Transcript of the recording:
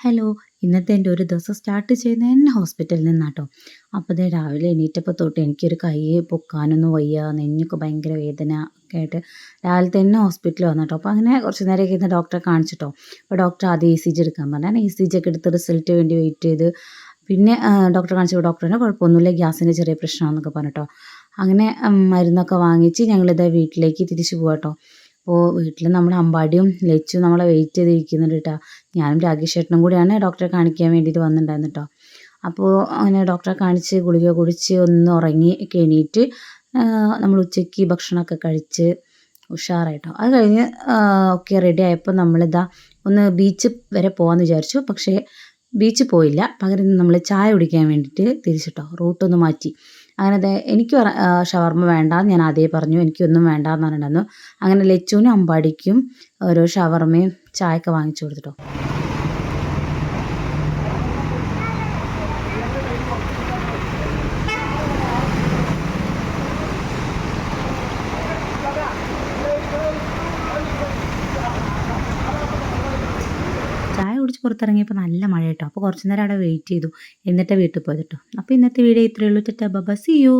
Hello. ഇന്നത്തെ എൻ്റെ ഒരു ദിവസം സ്റ്റാർട്ട് ചെയ്യുന്നത് തന്നെ ഹോസ്പിറ്റലിൽ നിന്നാട്ടോ. അപ്പോൾ ദേ രാവിലെ എണീറ്റപ്പോൾ തൊട്ട് എനിക്കൊരു കൈ പൊക്കാനൊന്നും വയ്യ, നെഞ്ഞൊക്കെ ഭയങ്കര വേദന ഒക്കെ ആയിട്ട് രാവിലെ തന്നെ ഹോസ്പിറ്റലിൽ വന്നു കേട്ടോ. അപ്പോൾ അങ്ങനെ കുറച്ച് നേരമൊക്കെ ഇരുന്ന് ഡോക്ടറെ കാണിച്ചിട്ടോ. അപ്പോൾ ഡോക്ടർ ആദ്യം ECG എടുക്കാൻ പറഞ്ഞു. ECG ഒക്കെ എടുത്ത് റിസൾട്ട് വേണ്ടി വെയിറ്റ് ചെയ്ത് പിന്നെ ഡോക്ടറെ കാണിച്ചപ്പോൾ ഡോക്ടറിന് കുഴപ്പമൊന്നുമില്ല, ഗ്യാസിൻ്റെ ചെറിയ പ്രശ്നമാണെന്നൊക്കെ പറഞ്ഞിട്ടോ. അങ്ങനെ മരുന്നൊക്കെ വാങ്ങിച്ച് ഞങ്ങളിതാ വീട്ടിലേക്ക് തിരിച്ചു പോകാട്ടോ. അപ്പോൾ വീട്ടിൽ നമ്മൾ അമ്പാടിയും ലച്ചും നമ്മളെ വെയിറ്റ് ചെയ്തിരിക്കുന്നുണ്ട് കേട്ടോ. ഞാനും രാകേഷ് ചേട്ടനും കൂടിയാണ് ഡോക്ടറെ കാണിക്കാൻ വേണ്ടിയിട്ട് വന്നിട്ടുണ്ടായിരുന്നു കേട്ടോ. അപ്പോൾ അങ്ങനെ ഡോക്ടറെ കാണിച്ച് ഗുളിക കുടിച്ച് ഒന്ന് ഉറങ്ങി ഒക്കെ എണീറ്റ് നമ്മൾ ഉച്ചയ്ക്ക് ഭക്ഷണമൊക്കെ കഴിച്ച് ഉഷാറായിട്ടോ. അത് കഴിഞ്ഞ് ഒക്കെ റെഡി ആയപ്പോൾ നമ്മളിതാ ഒന്ന് ബീച്ച് വരെ പോകാമെന്ന് വിചാരിച്ചു. പക്ഷേ ബീച്ചിൽ പോയില്ല, പകരം നമ്മൾ ചായ കുടിക്കാൻ വേണ്ടിയിട്ട് തിരിച്ചിട്ടോ, റൂട്ടൊന്ന് മാറ്റി. അങ്ങനെ എനിക്ക് ഷവർമ്മ വേണ്ട, ഞാൻ ആദ്യമേ പറഞ്ഞു എനിക്കൊന്നും വേണ്ട എന്ന് പറഞ്ഞിട്ടുണ്ടായിരുന്നു. അങ്ങനെ ലച്ചുവിനും അമ്പാടിക്കും ഓരോ ഷവർമ്മയും ചായയൊക്കെ വാങ്ങിച്ചു കൊടുത്തിട്ടോ. ചായ കുടിച്ച് പുറത്തിറങ്ങിയപ്പോൾ നല്ല മഴ കേട്ടോ. അപ്പോൾ കുറച്ച് നേരം അവിടെ വെയിറ്റ് ചെയ്തു, എന്നിട്ട് വീട്ടിൽ പോയത് കേട്ടോ. അപ്പോൾ ഇന്നത്തെ വീഡിയോ ഇത്രയേ ഉള്ളൂ. Tata bye bye, see U.